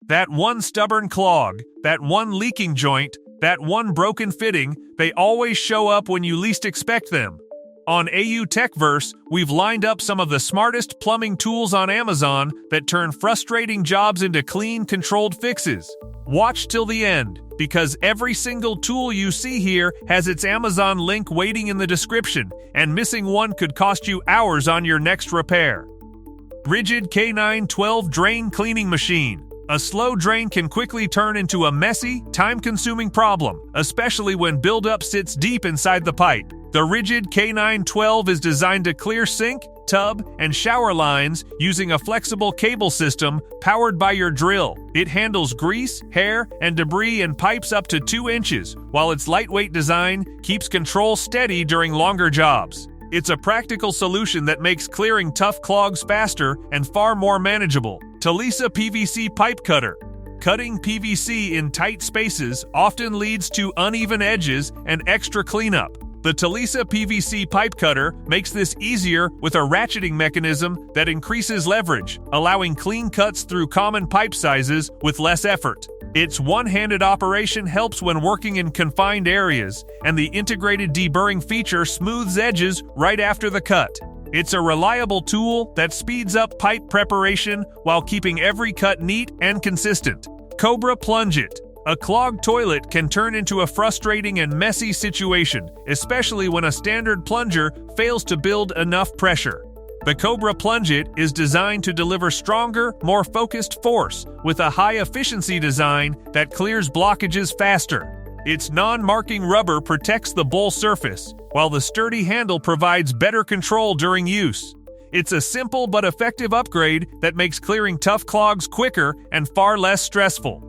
That one stubborn clog, that one leaking joint, that one broken fitting, they always show up when you least expect them. On TechVerse, we've lined up some of the smartest plumbing tools on Amazon that turn frustrating jobs into clean, controlled fixes. Watch till the end, because every single tool you see here has its Amazon link waiting in the description, and missing one could cost you hours on your next repair. RIDGID K912 Drain Cleaning Machine. A slow drain can quickly turn into a messy, time-consuming problem, especially when buildup sits deep inside the pipe. The RIDGID K912 is designed to clear sink, tub, and shower lines using a flexible cable system powered by your drill. It handles grease, hair, and debris in pipes up to 2 inches, while its lightweight design keeps control steady during longer jobs. It's a practical solution that makes clearing tough clogs faster and far more manageable. TOLESA PVC Pipe Cutter. Cutting PVC in tight spaces often leads to uneven edges and extra cleanup. The TOLESA PVC pipe cutter makes this easier with a ratcheting mechanism that increases leverage, allowing clean cuts through common pipe sizes with less effort. Its one-handed operation helps when working in confined areas, and the integrated deburring feature smooths edges right after the cut. It's a reliable tool that speeds up pipe preparation while keeping every cut neat and consistent. Cobra Plunge-It. A clogged toilet can turn into a frustrating and messy situation, especially when a standard plunger fails to build enough pressure. The Cobra Plunge-It is designed to deliver stronger, more focused force with a high-efficiency design that clears blockages faster. Its non-marking rubber protects the bowl surface, while the sturdy handle provides better control during use. It's a simple but effective upgrade that makes clearing tough clogs quicker and far less stressful.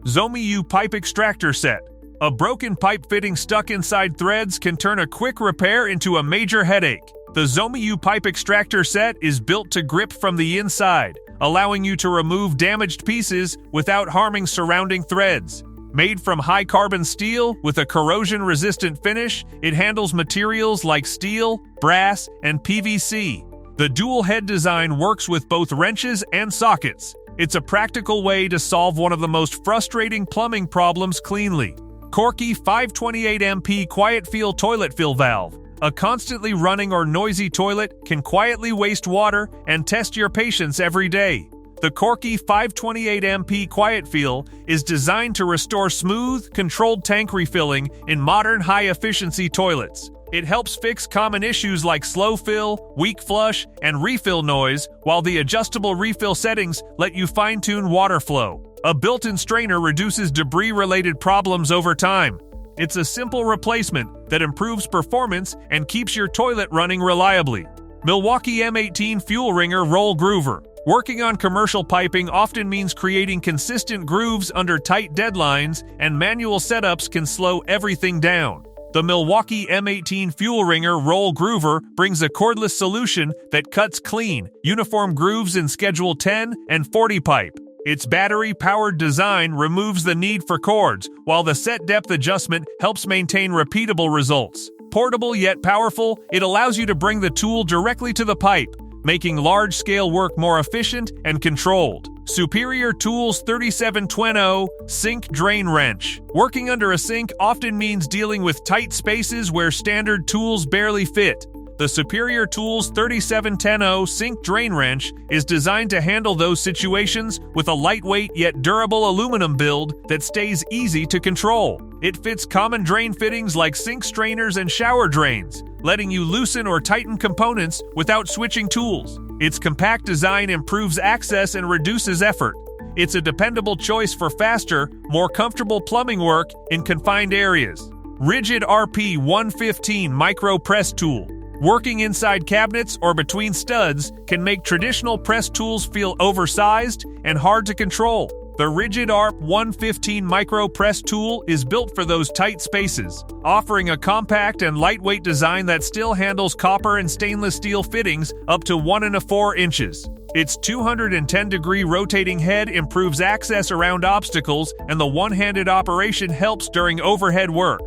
ZOMIYU Pipe Extractor Set. A broken pipe fitting stuck inside threads can turn a quick repair into a major headache. The ZOMIYU Pipe Extractor Set is built to grip from the inside, allowing you to remove damaged pieces without harming surrounding threads. Made from high-carbon steel with a corrosion-resistant finish, it handles materials like steel, brass, and PVC. The dual-head design works with both wrenches and sockets. It's a practical way to solve one of the most frustrating plumbing problems cleanly. Korky 528MP QuietFILL Toilet Fill Valve. A constantly running or noisy toilet can quietly waste water and test your patience every day. The Korky 528MP QuietFILL is designed to restore smooth, controlled tank refilling in modern high-efficiency toilets. It helps fix common issues like slow fill, weak flush, and refill noise, while the adjustable refill settings let you fine-tune water flow. A built-in strainer reduces debris-related problems over time. It's a simple replacement that improves performance and keeps your toilet running reliably. Milwaukee M18 Fuel Ringer Roll Groover. Working on commercial piping often means creating consistent grooves under tight deadlines, and manual setups can slow everything down. The Milwaukee M18 Fuel Ringer Roll Groover brings a cordless solution that cuts clean, uniform grooves in Schedule 10 and 40 pipe. Its battery-powered design removes the need for cords, while the set depth adjustment helps maintain repeatable results. Portable yet powerful, it allows you to bring the tool directly to the pipe, making large-scale work more efficient and controlled. Superior Tools 3720 Sink Drain Wrench. Working under a sink often means dealing with tight spaces where standard tools barely fit. The Superior Tools 3710 Sink Drain Wrench is designed to handle those situations with a lightweight yet durable aluminum build that stays easy to control. It fits common drain fittings like sink strainers and shower drains, letting you loosen or tighten components without switching tools. Its compact design improves access and reduces effort. It's a dependable choice for faster, more comfortable plumbing work in confined areas. RIDGID RP 115 Micro Press Tool. Working inside cabinets or between studs can make traditional press tools feel oversized and hard to control. The RIDGID ARP 115 Micro Press Tool is built for those tight spaces, offering a compact and lightweight design that still handles copper and stainless steel fittings up to 1¼ inches. Its 210-degree rotating head improves access around obstacles, and the one-handed operation helps during overhead work.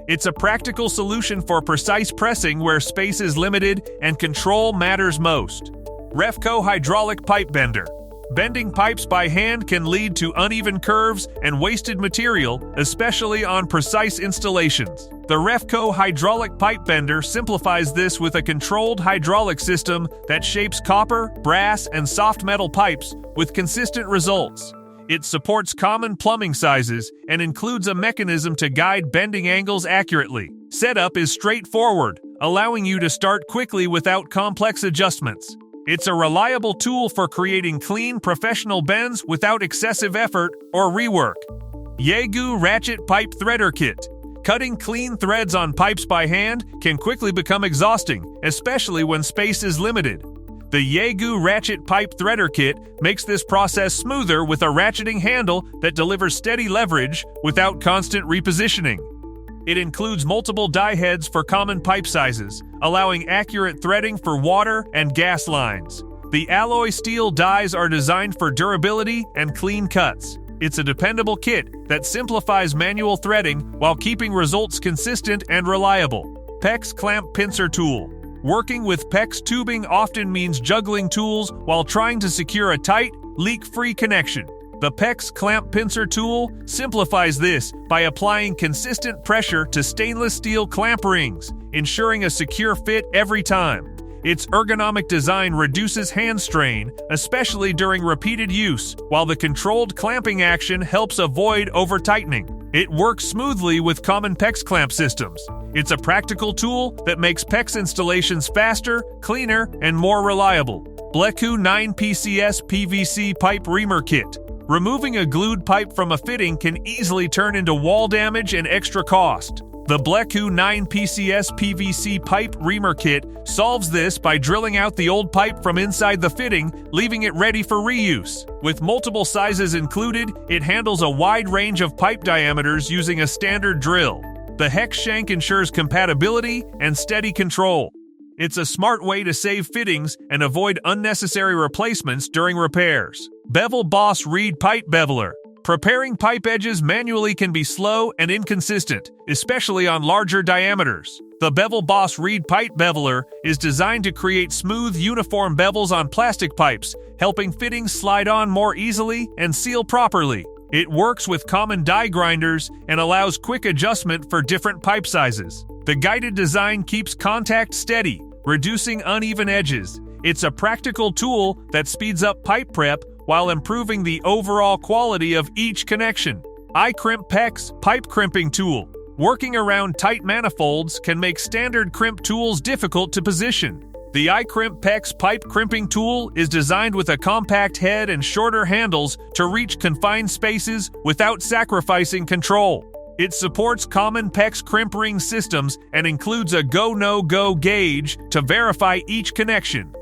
It's a practical solution for precise pressing where space is limited and control matters most. REFCO Hydraulic Pipe Bender. Bending pipes by hand can lead to uneven curves and wasted material, especially on precise installations. The REFCO hydraulic pipe bender simplifies this with a controlled hydraulic system that shapes copper, brass, and soft metal pipes with consistent results. It supports common plumbing sizes and includes a mechanism to guide bending angles accurately. Setup is straightforward, allowing you to start quickly without complex adjustments. It's a reliable tool for creating clean, professional bends without excessive effort or rework. Yaegoo Ratchet Pipe Threader Kit. Cutting clean threads on pipes by hand can quickly become exhausting, especially when space is limited. The Yaegoo Ratchet Pipe Threader Kit makes this process smoother with a ratcheting handle that delivers steady leverage without constant repositioning. It includes multiple die heads for common pipe sizes, allowing accurate threading for water and gas lines. The alloy steel dies are designed for durability and clean cuts. It's a dependable kit that simplifies manual threading while keeping results consistent and reliable. PEX Clamp Pincer Tool. Working with PEX tubing often means juggling tools while trying to secure a tight, leak-free connection. The PEX Clamp Pincer Tool simplifies this by applying consistent pressure to stainless steel clamp rings, ensuring a secure fit every time. Its ergonomic design reduces hand strain, especially during repeated use, while the controlled clamping action helps avoid over-tightening. It works smoothly with common PEX clamp systems. It's a practical tool that makes PEX installations faster, cleaner, and more reliable. Blekoo 9PCS PVC Pipe Reamer Kit. Removing a glued pipe from a fitting can easily turn into wall damage and extra cost. The Blekoo 9PCS PVC Pipe Reamer Kit solves this by drilling out the old pipe from inside the fitting, leaving it ready for reuse. With multiple sizes included, it handles a wide range of pipe diameters using a standard drill. The hex shank ensures compatibility and steady control. It's a smart way to save fittings and avoid unnecessary replacements during repairs. Bevel Boss Reed Pipe Beveler. Preparing pipe edges manually can be slow and inconsistent, especially on larger diameters. The Bevel Boss Reed Pipe Beveler is designed to create smooth, uniform bevels on plastic pipes, helping fittings slide on more easily and seal properly. It works with common die grinders and allows quick adjustment for different pipe sizes. The guided design keeps contact steady, reducing uneven edges. It's a practical tool that speeds up pipe prep while improving the overall quality of each connection. iCrimp PEX Pipe Crimping Tool. Working around tight manifolds can make standard crimp tools difficult to position. The iCrimp PEX Pipe Crimping Tool is designed with a compact head and shorter handles to reach confined spaces without sacrificing control. It supports common PEX crimp ring systems and includes a go-no-go gauge to verify each connection.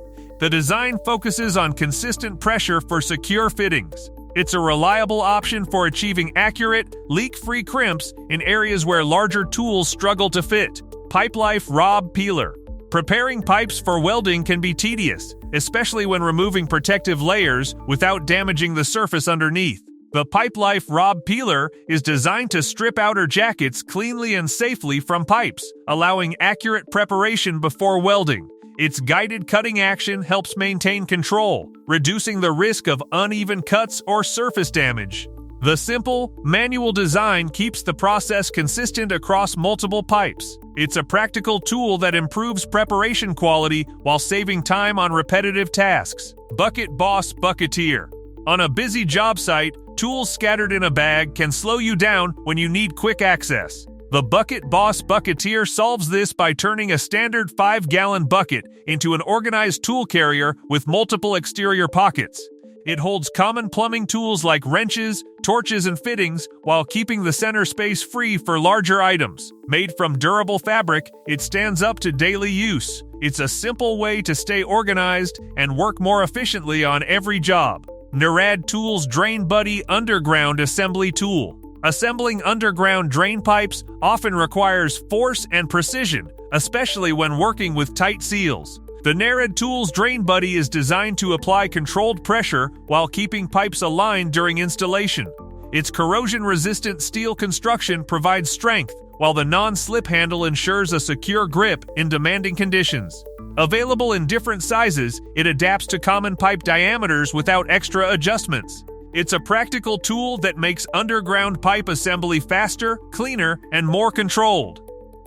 The design focuses on consistent pressure for secure fittings. It's a reliable option for achieving accurate, leak-free crimps in areas where larger tools struggle to fit. PIPELIFE Rob Peeler. Preparing pipes for welding can be tedious, especially when removing protective layers without damaging the surface underneath. The PIPELIFE Rob Peeler is designed to strip outer jackets cleanly and safely from pipes, allowing accurate preparation before welding. Its guided cutting action helps maintain control, reducing the risk of uneven cuts or surface damage. The simple, manual design keeps the process consistent across multiple pipes. It's a practical tool that improves preparation quality while saving time on repetitive tasks. Bucket Boss Bucketeer. On a busy job site, tools scattered in a bag can slow you down when you need quick access. The Bucket Boss Bucketeer solves this by turning a standard 5-gallon bucket into an organized tool carrier with multiple exterior pockets. It holds common plumbing tools like wrenches, torches, and fittings while keeping the center space free for larger items. Made from durable fabric, it stands up to daily use. It's a simple way to stay organized and work more efficiently on every job. Nerrad Tools Drain Buddy Underground Assembly Tool. Assembling underground drain pipes often requires force and precision, especially when working with tight seals. The Nerrad Tools Drain Buddy is designed to apply controlled pressure while keeping pipes aligned during installation. Its corrosion-resistant steel construction provides strength, while the non-slip handle ensures a secure grip in demanding conditions. Available in different sizes, it adapts to common pipe diameters without extra adjustments. It's a practical tool that makes underground pipe assembly faster, cleaner, and more controlled.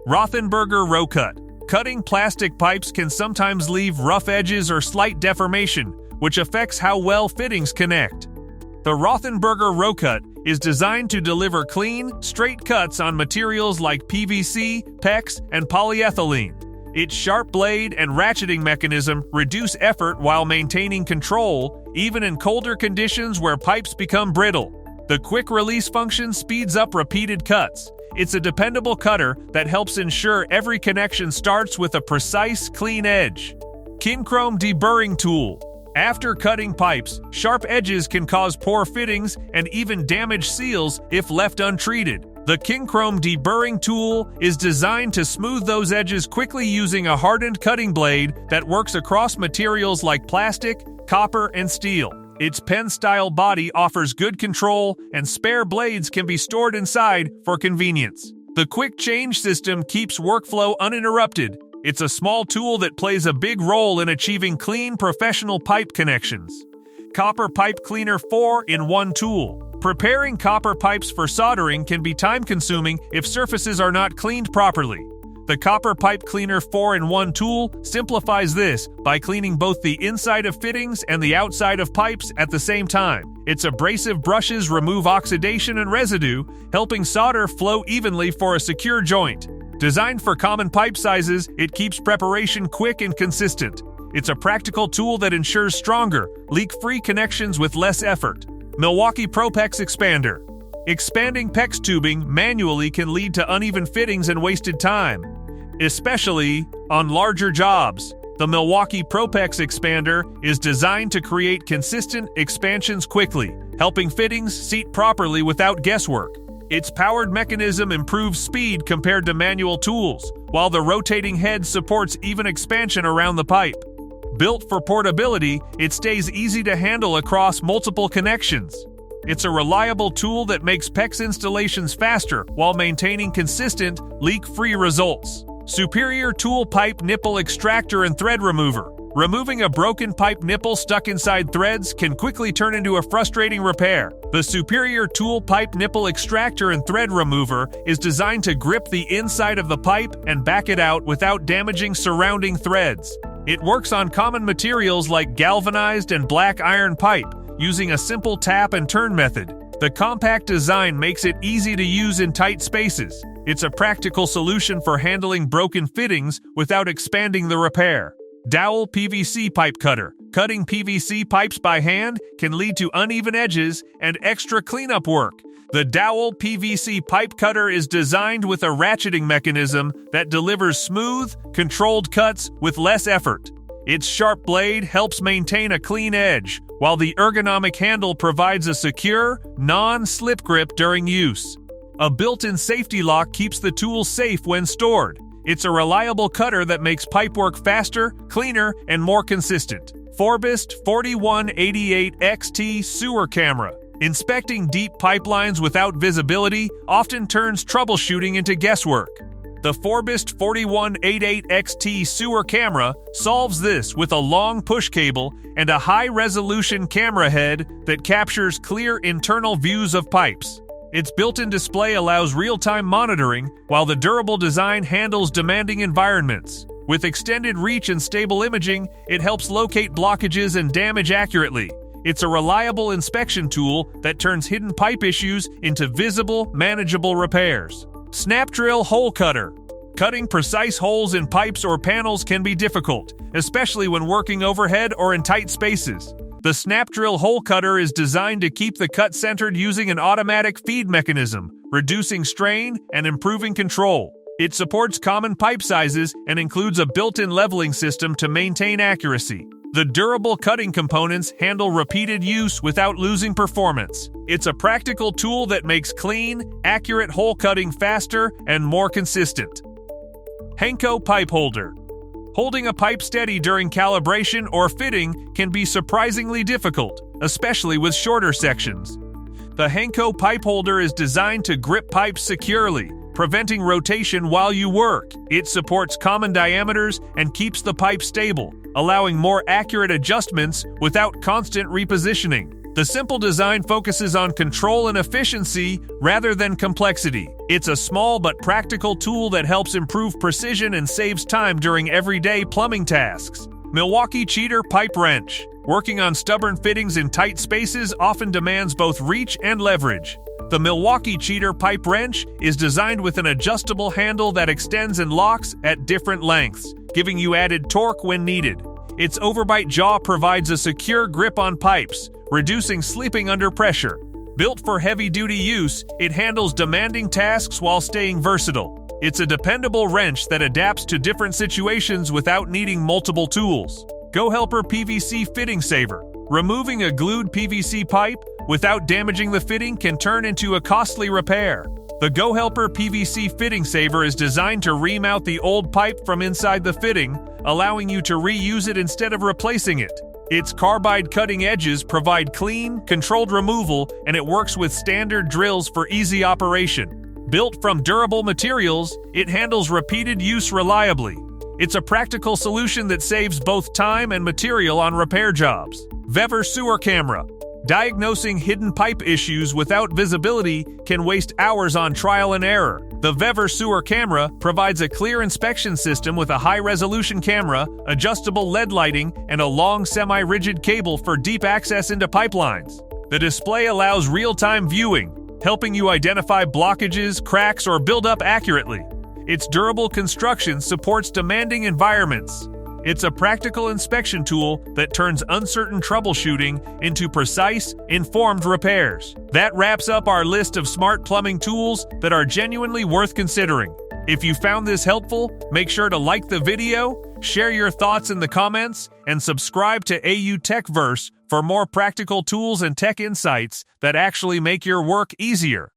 Rothenberger ROCUT. Cutting plastic pipes can sometimes leave rough edges or slight deformation, which affects how well fittings connect. The Rothenberger ROCUT is designed to deliver clean, straight cuts on materials like PVC, PEX, and polyethylene. Its sharp blade and ratcheting mechanism reduce effort while maintaining control, even in colder conditions where pipes become brittle. The quick release function speeds up repeated cuts. It's a dependable cutter that helps ensure every connection starts with a precise, clean edge. KINCROME Deburring Tool. After cutting pipes, sharp edges can cause poor fittings and even damage seals if left untreated. The KINCROME Deburring Tool is designed to smooth those edges quickly using a hardened cutting blade that works across materials like plastic, copper, and steel. Its pen-style body offers good control, and spare blades can be stored inside for convenience. The quick change system keeps workflow uninterrupted. It's a small tool that plays a big role in achieving clean, professional pipe connections. Copper Pipe Cleaner 4-in-1 Tool. Preparing copper pipes for soldering can be time-consuming if surfaces are not cleaned properly. The Copper Pipe Cleaner 4-in-1 tool simplifies this by cleaning both the inside of fittings and the outside of pipes at the same time. Its abrasive brushes remove oxidation and residue, helping solder flow evenly for a secure joint. Designed for common pipe sizes, it keeps preparation quick and consistent. It's a practical tool that ensures stronger, leak-free connections with less effort. Milwaukee ProPEX Expander. Expanding PEX tubing manually can lead to uneven fittings and wasted time, especially on larger jobs. The Milwaukee ProPEX Expander is designed to create consistent expansions quickly, helping fittings seat properly without guesswork. Its powered mechanism improves speed compared to manual tools, while the rotating head supports even expansion around the pipe. Built for portability, it stays easy to handle across multiple connections. It's a reliable tool that makes PEX installations faster while maintaining consistent, leak-free results. Superior Tool Pipe Nipple Extractor and Thread Remover. Removing a broken pipe nipple stuck inside threads can quickly turn into a frustrating repair. The Superior Tool Pipe Nipple Extractor and Thread Remover is designed to grip the inside of the pipe and back it out without damaging surrounding threads. It works on common materials like galvanized and black iron pipe, using a simple tap and turn method. The compact design makes it easy to use in tight spaces. It's a practical solution for handling broken fittings without expanding the repair. Dowell PVC Pipe Cutter. Cutting PVC pipes by hand can lead to uneven edges and extra cleanup work. The Dowell PVC Pipe Cutter is designed with a ratcheting mechanism that delivers smooth, controlled cuts with less effort. Its sharp blade helps maintain a clean edge, while the ergonomic handle provides a secure, non-slip grip during use. A built-in safety lock keeps the tool safe when stored. It's a reliable cutter that makes pipework faster, cleaner, and more consistent. FORBEST 4188XT Sewer Camera. Inspecting deep pipelines without visibility often turns troubleshooting into guesswork. The FORBEST 4188XT Sewer Camera solves this with a long push cable and a high-resolution camera head that captures clear internal views of pipes. Its built-in display allows real-time monitoring, while the durable design handles demanding environments. With extended reach and stable imaging, it helps locate blockages and damage accurately. It's a reliable inspection tool that turns hidden pipe issues into visible, manageable repairs. Snap Drill Hole Cutter. Cutting precise holes in pipes or panels can be difficult, especially when working overhead or in tight spaces. The Snap Drill Hole Cutter is designed to keep the cut centered using an automatic feed mechanism, reducing strain and improving control. It supports common pipe sizes and includes a built-in leveling system to maintain accuracy. The durable cutting components handle repeated use without losing performance. It's a practical tool that makes clean, accurate hole cutting faster and more consistent. Henco Pipeholder. Holding a pipe steady during calibration or fitting can be surprisingly difficult, especially with shorter sections. The Henco Pipeholder is designed to grip pipes securely, preventing rotation while you work. It supports common diameters and keeps the pipe stable, allowing more accurate adjustments without constant repositioning. The simple design focuses on control and efficiency rather than complexity. It's a small but practical tool that helps improve precision and saves time during everyday plumbing tasks. Milwaukee Cheater Pipe Wrench. Working on stubborn fittings in tight spaces often demands both reach and leverage. The Milwaukee Cheater Pipe Wrench is designed with an adjustable handle that extends and locks at different lengths, giving you added torque when needed. Its overbite jaw provides a secure grip on pipes, reducing slipping under pressure. Built for heavy-duty use, it handles demanding tasks while staying versatile. It's a dependable wrench that adapts to different situations without needing multiple tools. GoHelper PVC Fitting Saver. Removing a glued PVC pipe without damaging the fitting can turn into a costly repair. The GoHelper PVC Fitting Saver is designed to remount the old pipe from inside the fitting, allowing you to reuse it instead of replacing it. Its carbide cutting edges provide clean, controlled removal, and it works with standard drills for easy operation. Built from durable materials, it handles repeated use reliably. It's a practical solution that saves both time and material on repair jobs. Beveler Sewer Camera. Diagnosing hidden pipe issues without visibility can waste hours on trial and error. The Beveler Sewer Camera provides a clear inspection system with a high-resolution camera, adjustable LED lighting, and a long semi-rigid cable for deep access into pipelines. The display allows real-time viewing, helping you identify blockages, cracks, or buildup accurately. Its durable construction supports demanding environments. It's a practical inspection tool that turns uncertain troubleshooting into precise, informed repairs. That wraps up our list of smart plumbing tools that are genuinely worth considering. If you found this helpful, make sure to like the video, share your thoughts in the comments, and subscribe to AU TechVerse for more practical tools and tech insights that actually make your work easier.